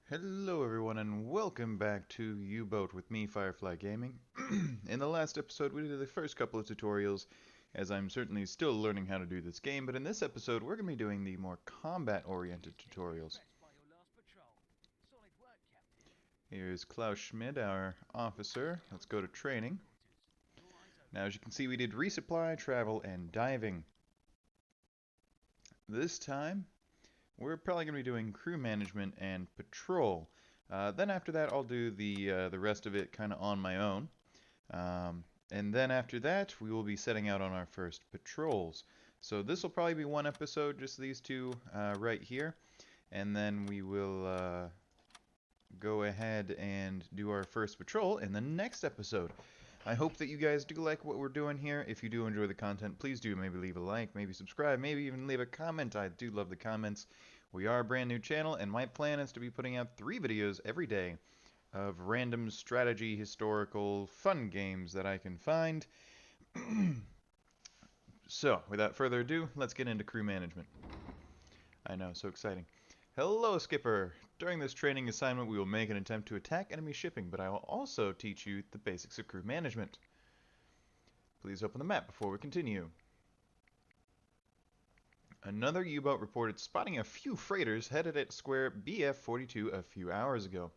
Hello everyone and welcome back to U-Boat with me, Firefly Gaming. In the last episode we did the first couple of tutorials, as I'm certainly still learning how to do this game, but in this episode we're going to be doing the more combat-oriented tutorials. Here's Klaus Schmid, our officer. Let's go to training. Now as you can see we did resupply, travel, and diving. This time we're probably going to be doing crew management and patrol. Then after that, I'll do the rest of it kind of on my own. And then after that, we will be setting out on our first patrols. So this will probably be one episode, just these two right here. And then we will go ahead and do our first patrol in the next episode. I hope that you guys do like what we're doing here. If you do enjoy the content, please do maybe leave a like, maybe subscribe, maybe even leave a comment. I do love the comments. We are a brand new channel, and my plan is to be putting out 3 videos every day of random strategy, historical, fun games that I can find. So, without further ado, let's get into crew management. I know, so exciting. Hello, Skipper! During this training assignment, we will make an attempt to attack enemy shipping, but I will also teach you the basics of crew management. Please open the map before we continue. Another U-boat reported spotting a few freighters headed at square BF-42 a few hours ago.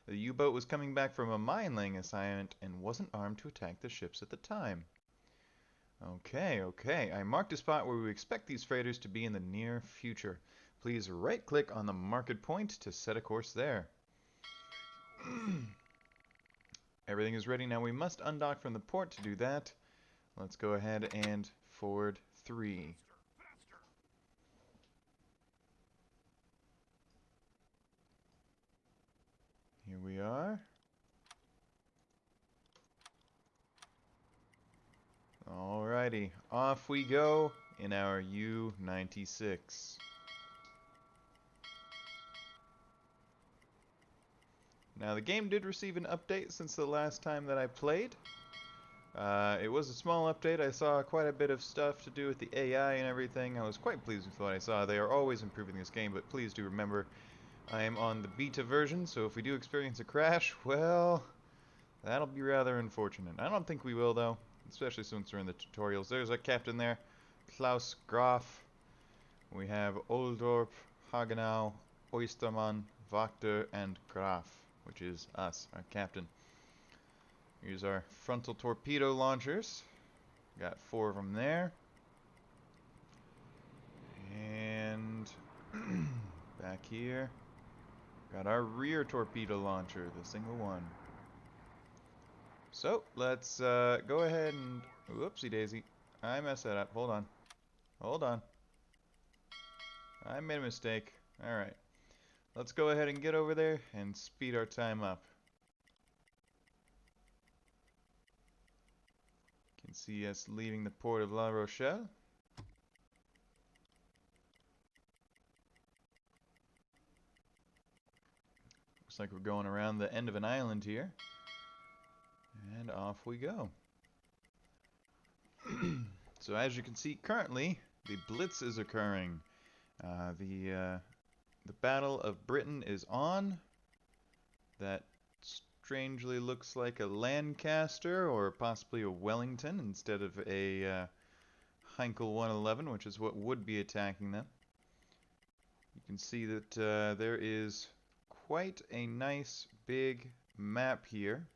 The U-boat was coming back from a mine-laying assignment and wasn't armed to attack the ships at the time. Okay. I marked a spot where we expect these freighters to be in the near future. Please right-click on the marked point to set a course there. Everything is ready now. We must undock from the port to do that. Let's go ahead and forward 3. Here we are. Alrighty, off we go in our U-96. Now the game did receive an update since the last time that I played. It was a small update. I saw quite a bit of stuff to do with the AI and everything. I was quite pleased with what I saw. They are always improving this game, but please do remember I am on the beta version, so if we do experience a crash, well, that'll be rather unfortunate. I don't think we will, though, especially since we're in the tutorials. There's our captain there, Klaus Graf. We have Oldorp, Hagenau, Oystermann, Wachter, and Graf, which is us, our captain. Here's our frontal torpedo launchers. Got 4 of them there. And back here, got our rear torpedo launcher, the single one. So, let's go ahead and... Whoopsie daisy. I messed that up. Hold on. I made a mistake. Alright. Let's go ahead and get over there and speed our time up. You can see us leaving the port of La Rochelle. Looks like we're going around the end of an island here. And off we go. So as you can see, currently, the Blitz is occurring. The Battle of Britain is on. That strangely looks like a Lancaster or possibly a Wellington instead of a Heinkel 111, which is what would be attacking them. You can see that there is quite a nice big map here,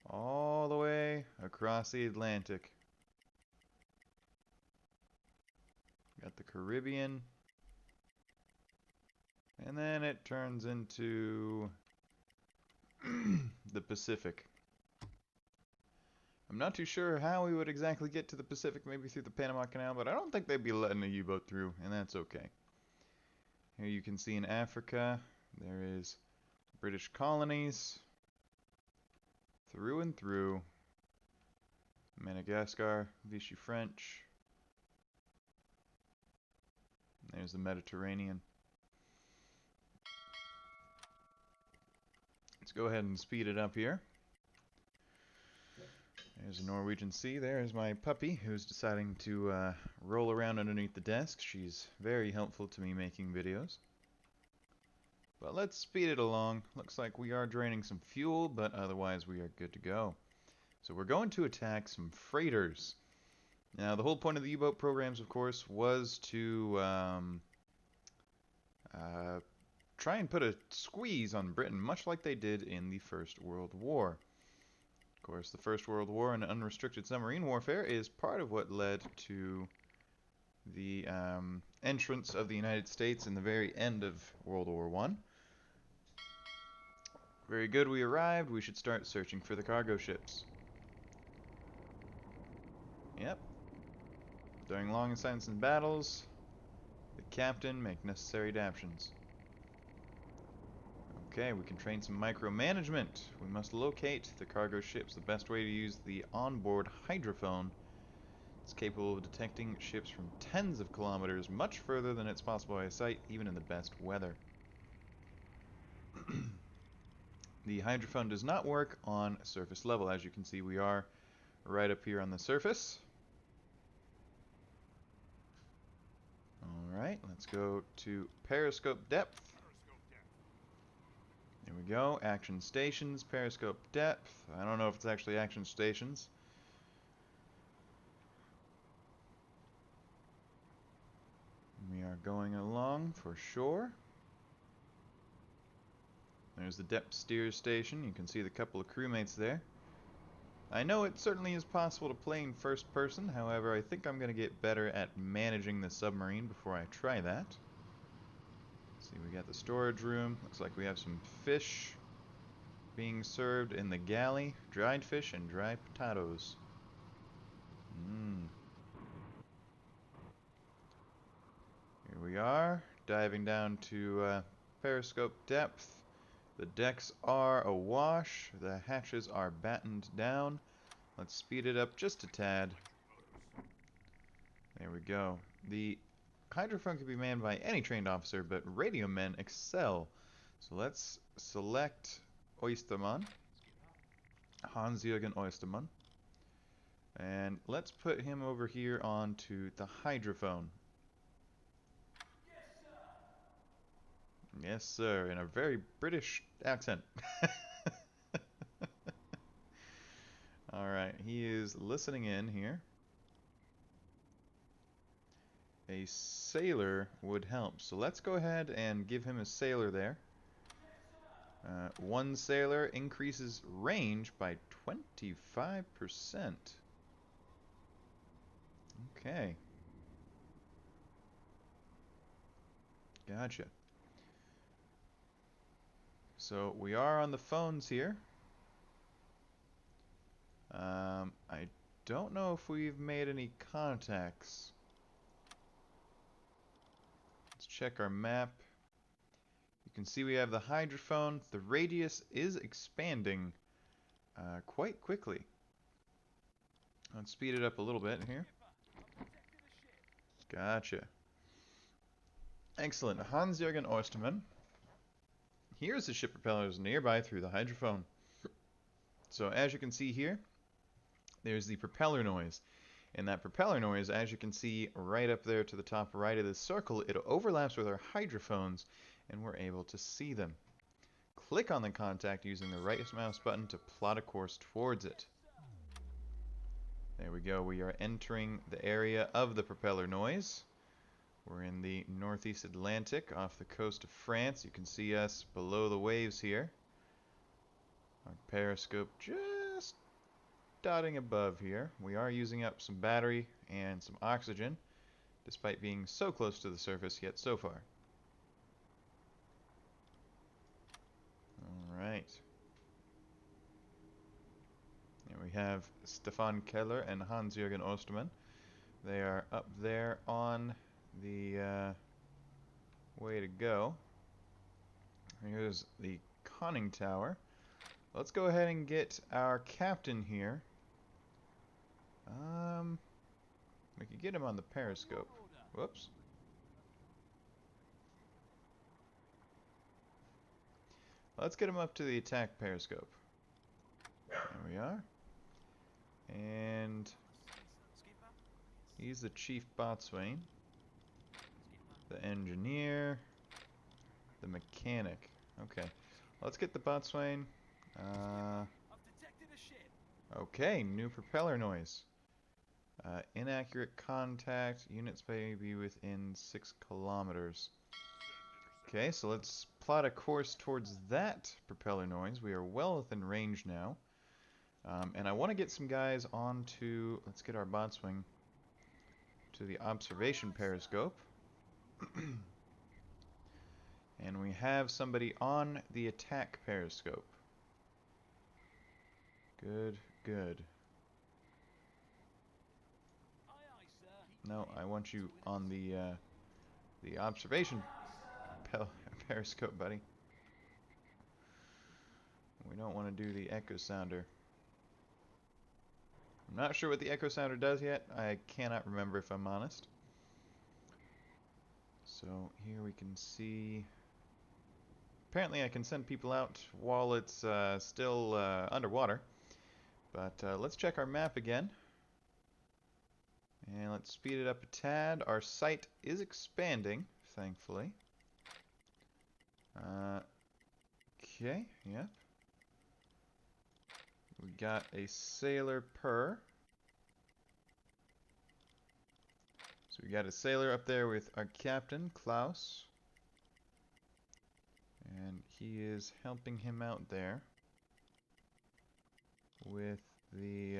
all the way across the Atlantic. Got the Caribbean, and then it turns into the Pacific. I'm not too sure how we would exactly get to the Pacific, maybe through the Panama Canal, but I don't think they'd be letting a U-boat through, and that's okay. Here you can see in Africa, there is British colonies, through and through. Madagascar, Vichy French. There's the Mediterranean. Let's go ahead and speed it up here. There's a Norwegian Sea. There's my puppy who's deciding to roll around underneath the desk. She's very helpful to me making videos. But let's speed it along. Looks like we are draining some fuel, but otherwise we are good to go. So we're going to attack some freighters. Now, the whole point of the U-boat programs, of course, was to try and put a squeeze on Britain, much like they did in the First World War. Of course, the First World War and unrestricted submarine warfare is part of what led to the entrance of the United States in the very end of World War I. Very good, we arrived. We should start searching for the cargo ships. Yep. During long and silent battles, the captain make necessary adaptations. Okay, we can train some micromanagement. We must locate the cargo ships. The best way to use the onboard hydrophone is capable of detecting ships from tens of kilometers, much further than it's possible by sight, even in the best weather. The hydrophone does not work on surface level. As you can see, we are right up here on the surface. Alright, let's go to periscope depth. There we go, action stations, periscope depth. I don't know if it's actually action stations. We are going along for sure. There's the depth steer station. You can see the couple of crewmates there. I know it certainly is possible to play in first person, however I think I'm going to get better at managing the submarine before I try that. See, we got the storage room. Looks like we have some fish being served in the galley. Dried fish and dry potatoes. Here we are, diving down to periscope depth. The decks are awash. The hatches are battened down. Let's speed it up just a tad. There we go. The hydrophone can be manned by any trained officer, but radio men excel. So let's select Oysterman, Hans-Jürgen Oysterman, and let's put him over here onto the hydrophone. Yes, sir, in a very British accent. Alright, he is listening in here. A sailor would help, so let's go ahead and give him a sailor there. One sailor increases range by 25%. Okay. Gotcha. So we are on the phones here. I don't know if we've made any contacts. Let's check our map. You can see we have the hydrophone. The radius is expanding quite quickly. Let's speed it up a little bit here. Gotcha. Excellent. Hans-Jürgen Oysterman. Here's the ship propellers nearby through the hydrophone. So as you can see here, there's the propeller noise. And that propeller noise, as you can see right up there to the top right of this circle, it overlaps with our hydrophones, and we're able to see them. Click on the contact using the right mouse button to plot a course towards it. There we go, we are entering the area of the propeller noise. We're in the northeast Atlantic off the coast of France. You can see us below the waves here. Our periscope just dotting above here. We are using up some battery and some oxygen, despite being so close to the surface yet so far. Alright. Here we have Stefan Keller and Hans-Jürgen Oysterman. They are up there on the way to go. Here's the conning tower. Let's go ahead and get our captain here. We could get him on the periscope. Whoops. Let's get him up to the attack periscope. There we are. And he's the chief boatswain, the engineer, the mechanic. Okay. Let's get the boatswain. Okay, new propeller noise. Inaccurate contact. Units may be within 6 kilometers. Okay, so let's plot a course towards that propeller noise. We are well within range now. And I want to get some guys onto... Let's get our boatswain to the observation periscope. And we have somebody on the attack periscope. Good, good. No, I want you on the observation periscope, buddy. We don't want to do the echo sounder. I'm not sure what the echo sounder does yet. I cannot remember if I'm honest. So here we can see... Apparently I can send people out while it's still underwater. But let's check our map again. And let's speed it up a tad. Our site is expanding, thankfully. Okay, yep. We got a sailor per. So we got a sailor up there with our captain, Klaus. And he is helping him out there with the...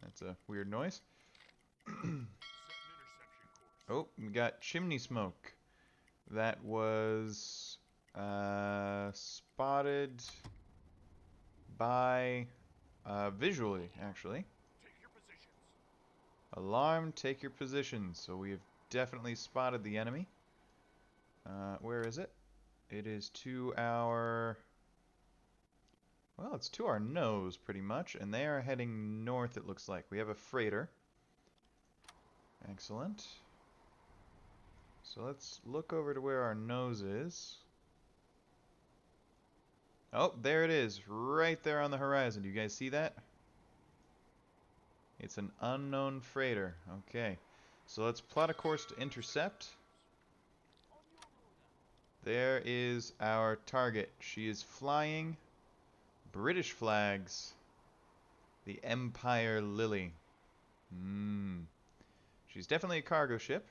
That's a weird noise. Oh, we got chimney smoke. That was spotted by visually, actually. Alarm, take your positions. So we have definitely spotted the enemy. Where is it? It is to our... Well, it's to our nose, pretty much, and they are heading north, it looks like. We have a freighter. Excellent. So let's look over to where our nose is. Oh, there it is, right there on the horizon. Do you guys see that? It's an unknown freighter. Okay. So let's plot a course to intercept. There is our target. She is flying British flags. The Empire Lily. She's definitely a cargo ship.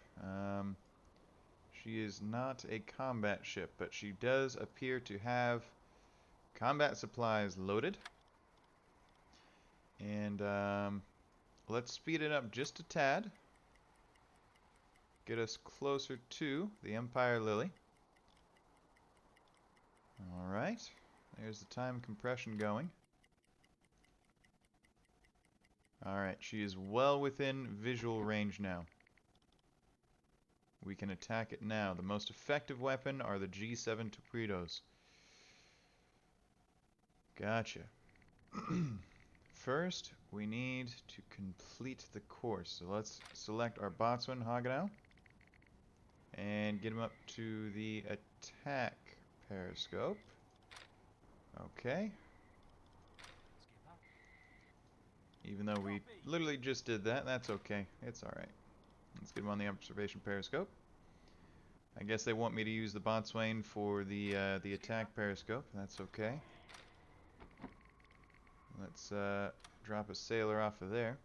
She is not a combat ship, but she does appear to have combat supplies loaded. And let's speed it up just a tad. Get us closer to the Empire Lily. Alright. There's the time compression going. Alright, she is well within visual range now. We can attack it now. The most effective weapon are the G7 torpedoes. Gotcha. First, we need to complete the course. So let's select our boatswain, Hagenau, and get him up to the attack periscope. Okay. Even though we literally just did that, that's okay. It's alright. Let's get him on the observation periscope. I guess they want me to use the boatswain for the attack periscope. That's okay. Let's drop a sailor off of there.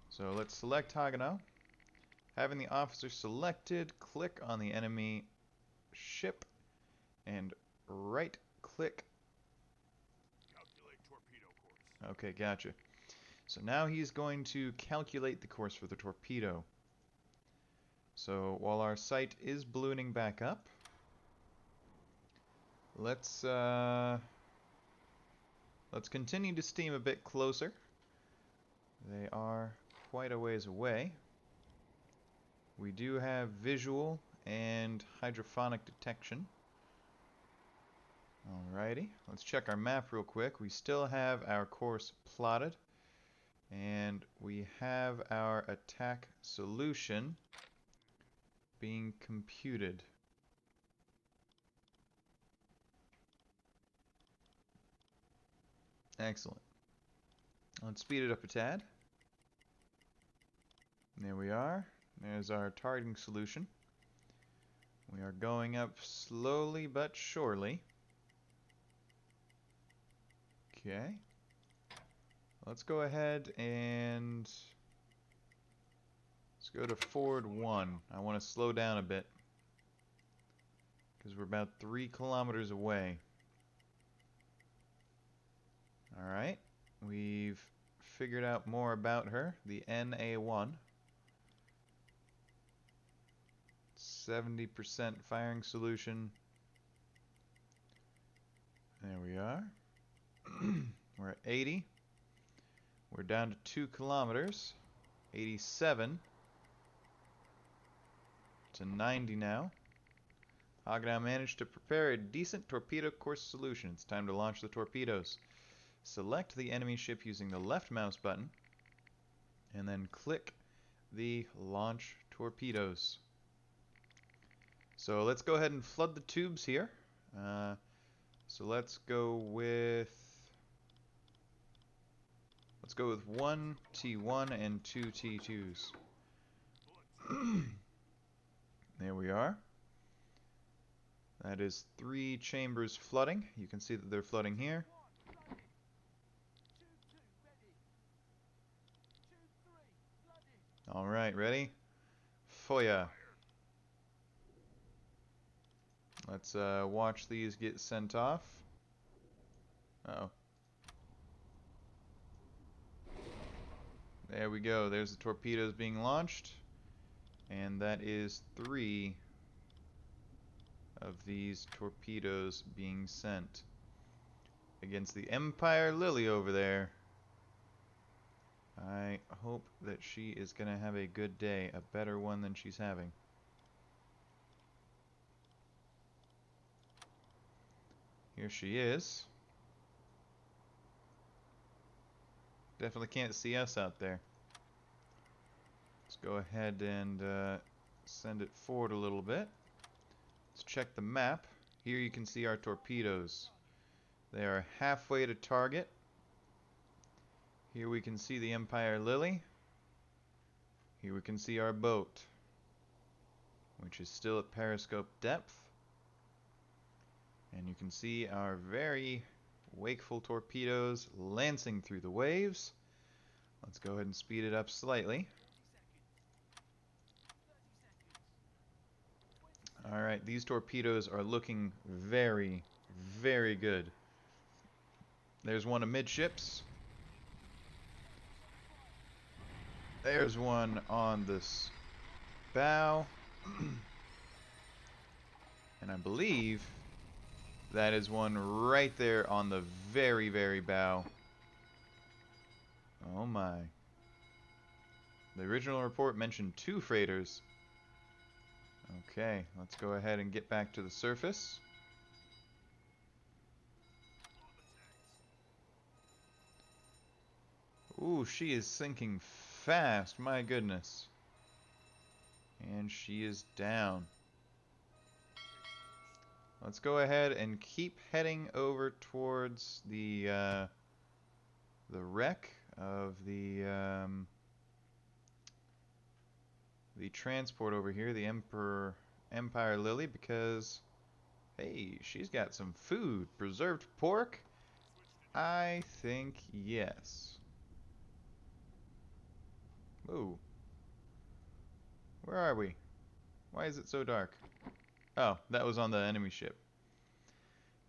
So let's select Hagenau. Having the officer selected, click on the enemy ship and right-click. Calculate torpedo course. Okay, gotcha. So now he's going to calculate the course for the torpedo. So while our sight is ballooning back up, let's continue to steam a bit closer. They are quite a ways away. We do have visual and hydrophonic detection. Alrighty, let's check our map real quick. We still have our course plotted, and we have our attack solution being computed. Excellent. Let's speed it up a tad. There we are. There's our targeting solution. We are going up slowly but surely. Okay. Let's go ahead and let's go to Ford 1. I want to slow down a bit because we're about 3 kilometers away. Alright. We've figured out more about her. The NA1. 70% firing solution. There we are. We're at 80. We're down to 2 kilometers. 87 to 90 now. Hagenau managed to prepare a decent torpedo course solution. It's time to launch the torpedoes. Select the enemy ship using the left mouse button and then click the launch torpedoes. So let's go ahead and flood the tubes here. So let's go with 1 T1 and 2 T2s. There we are. That is 3 chambers flooding. You can see that they're flooding here. Alright, ready? Fire. Let's watch these get sent off. Uh-oh. There we go. There's the torpedoes being launched. And that is 3 of these torpedoes being sent against the Empire Lily over there. I hope that she is going to have a good day, a better one than she's having. Here she is. Definitely can't see us out there. Let's go ahead and send it forward a little bit. Let's check the map. Here you can see our torpedoes. They are halfway to target. Here we can see the Empire Lily. Here we can see our boat, which is still at periscope depth. And you can see our very wakeful torpedoes lancing through the waves. Let's go ahead and speed it up slightly. Alright, these torpedoes are looking very, very good. There's one amidships. There's one on this bow. And I believe that is one right there on the very, very bow. Oh my. The original report mentioned 2 freighters. Okay, let's go ahead and get back to the surface. Ooh, she is sinking fast, my goodness. And she is down. Let's go ahead and keep heading over towards the wreck of the transport over here, the Empire Lily, because hey, she's got some food. Preserved pork? I think yes. Ooh. Where are we? Why is it so dark? Oh, that was on the enemy ship.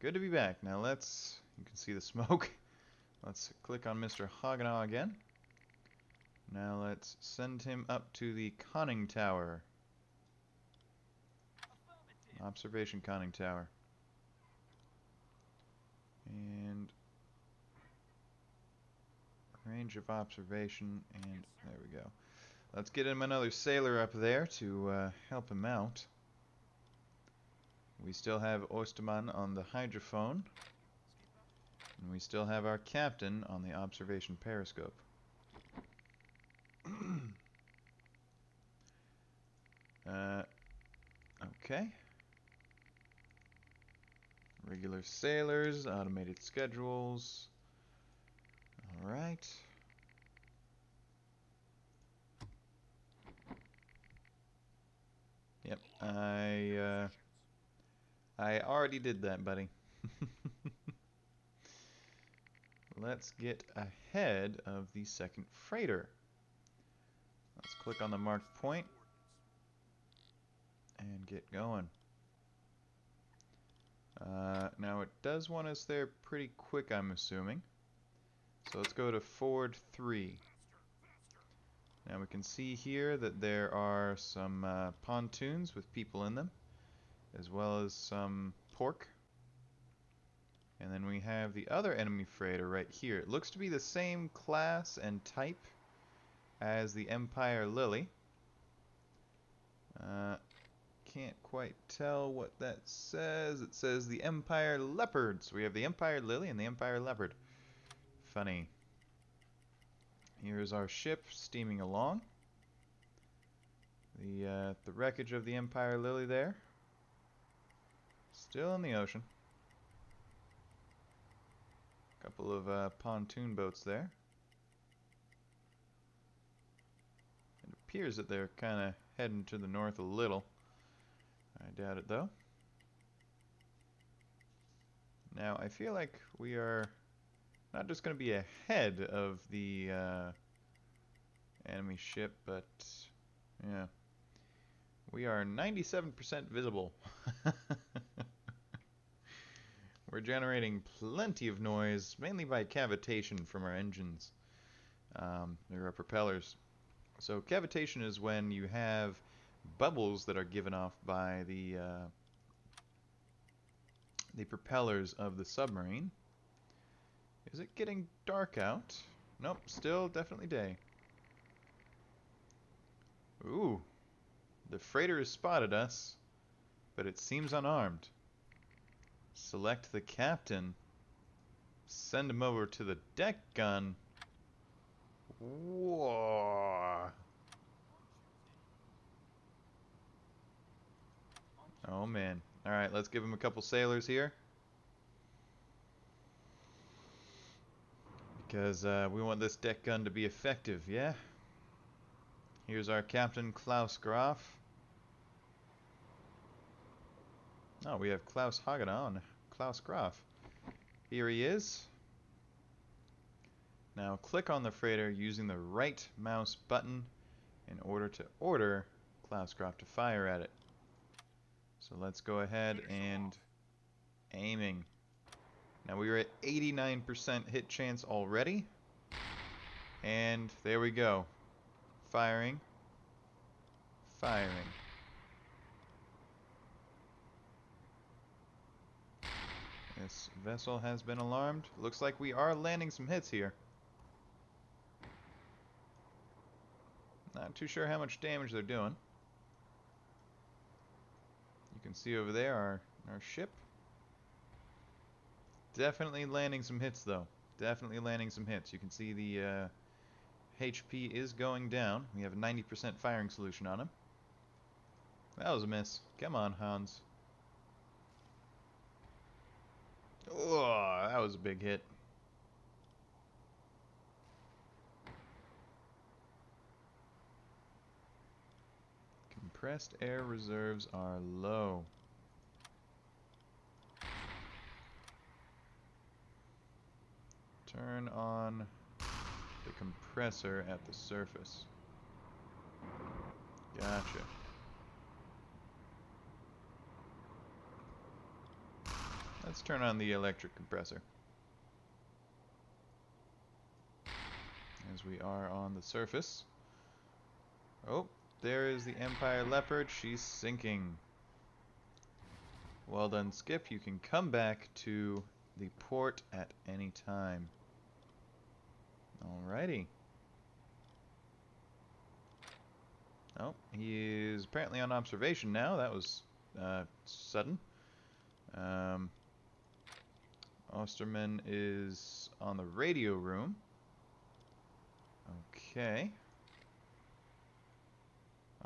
Good to be back. Now let's, you can see the smoke. Let's click on Mr. Hagenau again. Now let's send him up to the conning tower. Observation conning tower. And range of observation, and there we go. Let's get him another sailor up there to help him out. We still have Osterman on the hydrophone. And we still have our captain on the observation periscope. Okay. Regular sailors, automated schedules. Alright. Yep, I I already did that, buddy. Let's get ahead of the second freighter. Let's click on the marked point and get going. Now it does want us there pretty quick, I'm assuming. So let's go to forward 3. Now we can see here that there are some pontoons with people in them, as well as some pork. And then we have the other enemy freighter right here. It looks to be the same class and type as the Empire Lily. Can't quite tell what that says. It says the Empire Leopard. So we have the Empire Lily and the Empire Leopard. Funny. Here's our ship steaming along. The wreckage of the Empire Lily there. Still in the ocean. Couple of pontoon boats there. It appears that they're kind of heading to the north a little. I doubt it though. Now I feel like we are not just going to be ahead of the enemy ship, but yeah, we are 97% visible. We're generating plenty of noise, mainly by cavitation from our engines, or our propellers. So cavitation is when you have bubbles that are given off by the propellers of the submarine. Is it getting dark out? Nope, still definitely day. Ooh, the freighter has spotted us, but it seems unarmed. Select the captain. Send him over to the deck gun. Whoa. Oh man. Alright, let's give him a couple sailors here. Because we want this deck gun to be effective, yeah? Here's our captain, Klaus Graf. Oh, we have Klaus Hagedorn. Klaus Graf. Here he is. Now click on the freighter using the right mouse button in order to order Klaus Graf to fire at it. So let's go ahead and aiming. Now we are at 89% hit chance already. And there we go. Firing. Firing. This vessel has been alarmed. Looks like we are landing some hits here. Not too sure how much damage they're doing. You can see over there our ship. Definitely landing some hits though. Definitely landing some hits. You can see the HP is going down. We have a 90% firing solution on him. That was a miss. Come on, Hans. Oh, that was a big hit. Compressed air reserves are low. Turn on the compressor at the surface. Gotcha. Let's turn on the electric compressor. As we are on the surface. Oh, there is the Empire Leopard. She's sinking. Well done, Skip. You can come back to the port at any time. Alrighty. Oh, he is apparently on observation now. That was sudden. Osterman is on the radio room. Okay.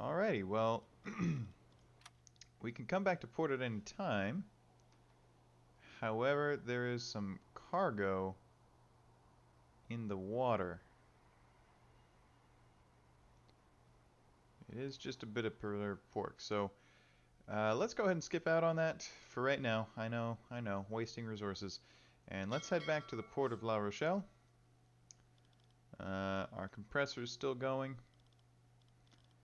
Alrighty, well, we can come back to port at any time. However, there is some cargo in the water. It is just a bit of preserved pork, so Let's go ahead and skip out on that for right now. I know, wasting resources. And let's head back to the port of La Rochelle. Our compressor is still going.